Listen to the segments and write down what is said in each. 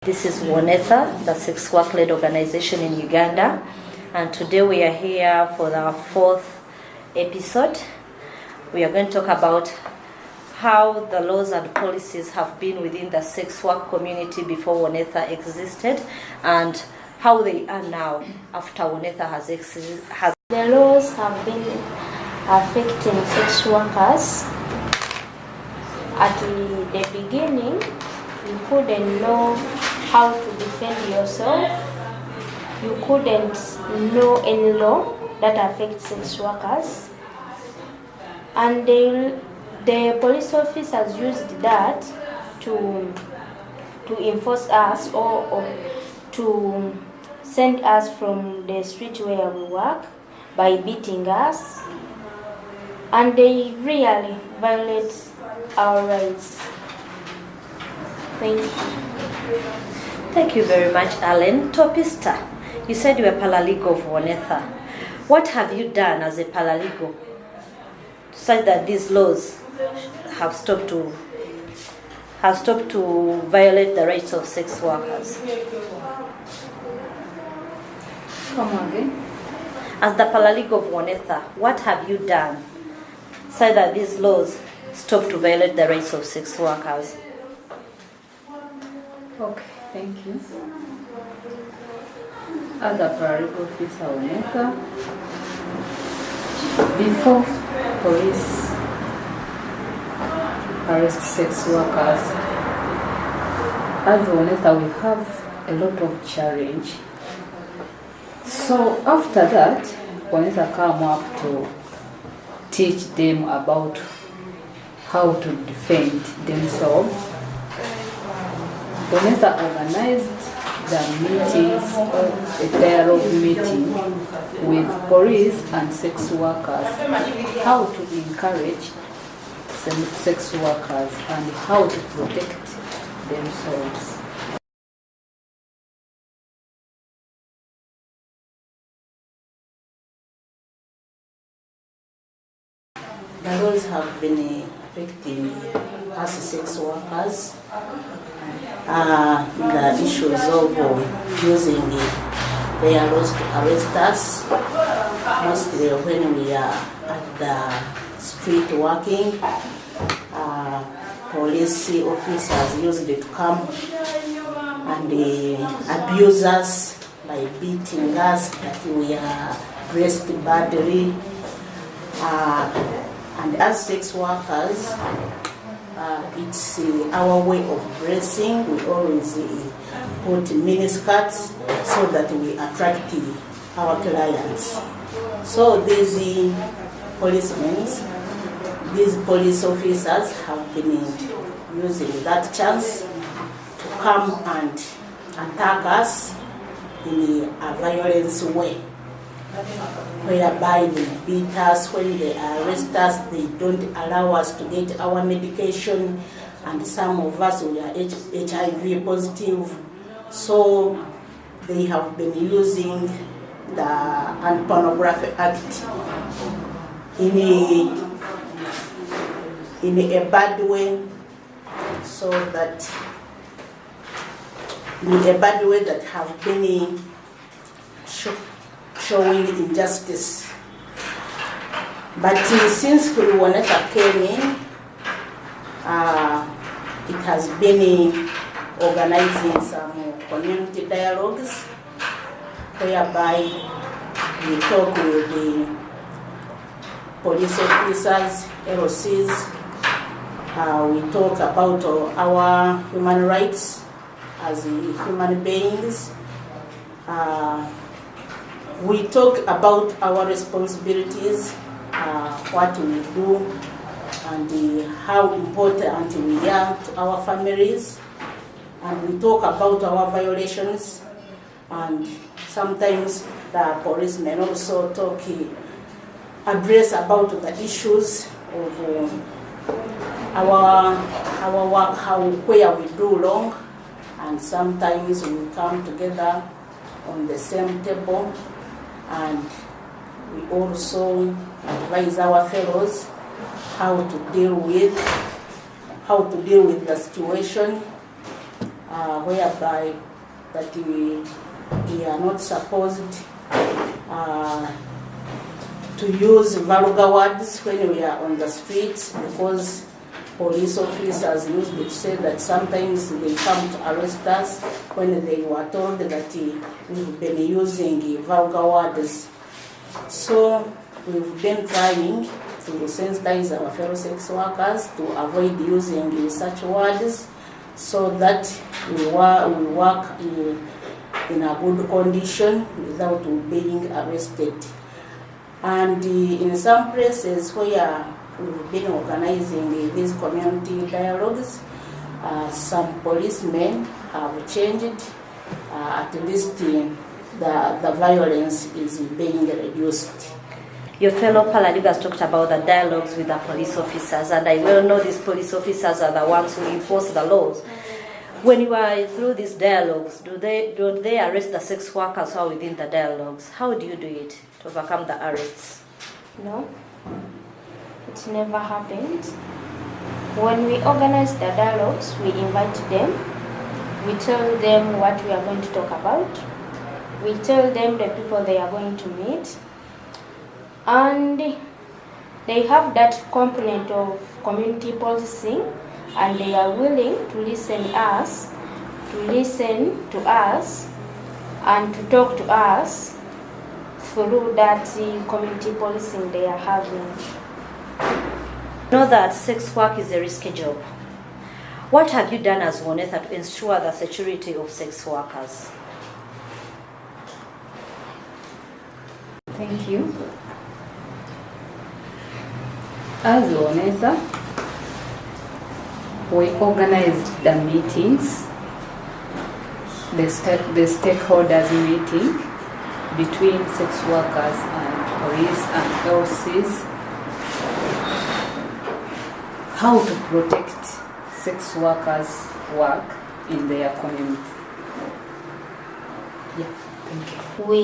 This is wonetha, the sex work-led organization in Uganda, and today we are here for our fourth episode. We are going to talk about how the laws and policies have been within the sex work community before wonetha existed and how they are now after wonetha has existed. The laws have been affecting sex workers. At the beginning, you couldn't know how to defend yourself. You couldn't know any law that affects sex workers. And the police officers used that to enforce us or to send us from the street where we work by beating us. And they really violate our rights. Thank you. Thank you very much, Alan. Topista, you said you were paralegal of wonetha. What have you done as a paralegal such that these laws have stopped to violate the rights of sex workers? Come again. As the paralegal of wonetha, what have you done so that these laws stop to violate the rights of sex workers? Okay, thank you. As a paralegal officer wonetha, before police arrest sex workers, as wonetha we have a lot of challenge. So after that, wonetha come up to teach them about how to defend themselves. wonetha organized the meetings or a dialogue meeting with police and sex workers, how to encourage sex workers and how to protect themselves. The laws have been affecting us sex workers. The issues of using their laws to arrest us, mostly when we are at the street working. Police officers used to come and abuse us by beating us, that we are dressed badly. And as sex workers, it's our way of dressing. We always put miniskirts so that we attract our clients. So these policemen, these police officers have been using that chance to come and attack us in a violent way, whereby they beat us. When they arrest us, they don't allow us to get our medication, and some of us we are HIV positive. So they have been using the Anti-Pornography Act in a bad way, so that have been showing injustice. But since wonetha came in, it has been organizing some community dialogues whereby we talk with the police officers, LOCs. We talk about our human rights as human beings. We talk about our responsibilities, what we do, and how important we are to our families. And we talk about our violations, and sometimes the policemen also address about the issues of our work, where we do wrong, and sometimes we come together on the same table. And we also advise our fellows how to deal with the situation, whereby that we are not supposed to use vulgar words when we are on the streets, because police officers used to say that sometimes they come to arrest us when they were told that we've been using vulgar words. So we've been trying to sensitize our fellow sex workers to avoid using such words, so that we work in a good condition without being arrested. And in some places where we've been organizing these community dialogues, some policemen have changed. At least the violence is being reduced. Your fellow paralegals talked about the dialogues with the police officers, and I well know these police officers are the ones who enforce the laws. When you are through these dialogues, don't they arrest the sex workers who are within the dialogues? How do you do it to overcome the arrests? No, it never happened. When we organize the dialogues, we invite them. We tell them what we are going to talk about. We tell them the people they are going to meet. And they have that component of community policing, and they are willing to listen to us and to talk to us through that community policing they are having. Know that sex work is a risky job. What have you done as wonetha to ensure the security of sex workers? Thank you. As wonetha, we organized the meetings, the stakeholders meeting between sex workers and police and LCs, how to protect sex workers' work in their community. Yeah, thank you. We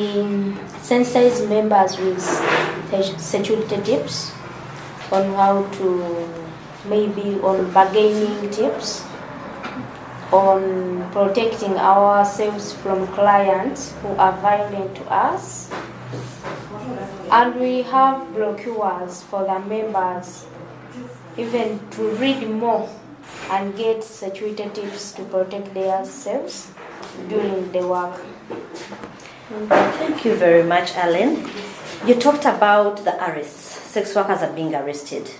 sensitize members with security tips on how to, maybe on bargaining tips, on protecting ourselves from clients who are violent to us. And we have brochures for the members, even to read more and get security tips to protect themselves during the work. Thank you very much, Alan. You talked about the arrests. Sex workers are being arrested.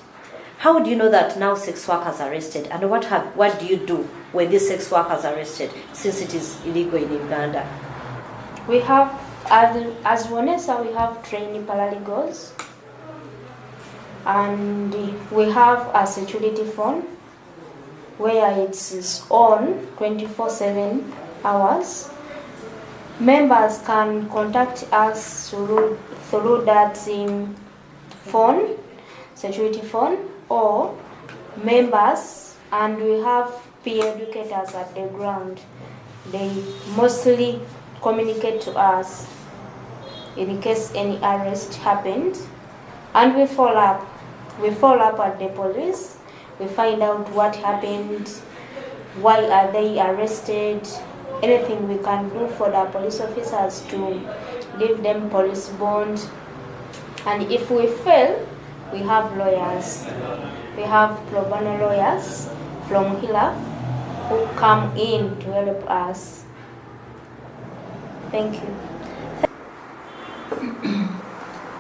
How do you know that now sex workers are arrested, and what do you do when these sex workers are arrested, since it is illegal in Uganda? We have, as wonetha, we have trainee paralegals, and we have a security phone where it's on 24/7 hours. Members can contact us through that phone, security phone, or members, and we have peer educators at the ground. They mostly communicate to us in case any arrest happened, and we follow up. We follow up at the police. We find out what happened, why are they arrested, anything we can do for the police officers to give them police bond. And if we fail, we have lawyers. We have pro bono lawyers from HILAF who come in to help us. Thank you.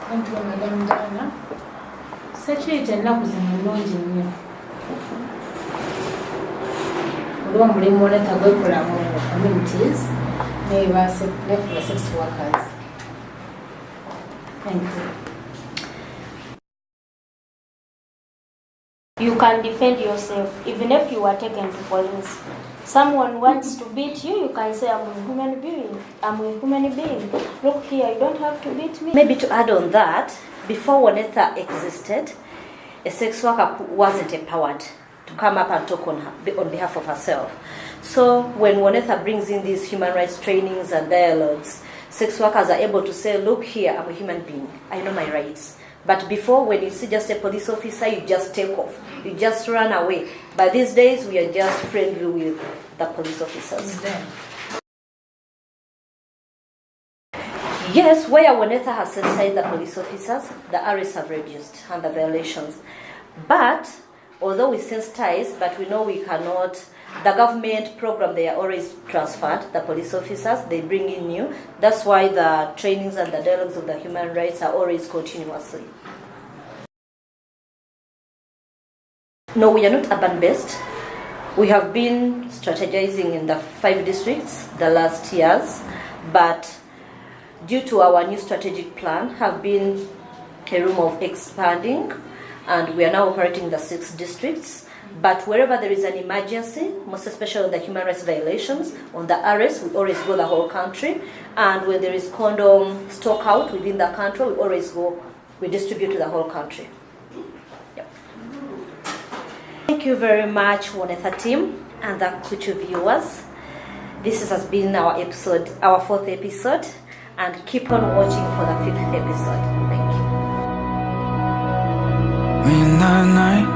Thank you, Madam Dana. Security ennaku zino nnungi nnyo. Olwo mulimu wonetha gwekola mu communities ne sex workers. Thank you. You can defend yourself even if you are taken to police. Someone wants to beat you, you can say, I'm a human being. I'm a human being. Look here, you don't have to beat me. Maybe to add on that, before wonetha existed, a sex worker wasn't empowered to come up and talk on behalf of herself. So when wonetha brings in these human rights trainings and dialogues, sex workers are able to say, look here, I'm a human being. I know my rights. But before, when you see just a police officer, you just take off. You just run away. But these days, we are just friendly with the police officers. Yes, where wonetha has sensitized the police officers, the arrests have reduced and the violations. But although we sensitize, but we know we cannot, the government program, they are always transferred, the police officers, they bring in new. That's why the trainings and the dialogues of the human rights are always continuously. No, we are not urban-based. We have been strategizing in the 5 districts the last years, but due to our new strategic plan, have been a room of expanding, and we are now operating the 6 districts. But wherever there is an emergency, most especially on the human rights violations, on the arrests, we always go the whole country. And when there is condom stock out within the country, we always go, we distribute to the whole country. Yep. Thank you very much, wonetha team and the Kuchu viewers. This has been our episode, our 4th episode, and keep on watching for the 5th episode. Thank you. Midnight night.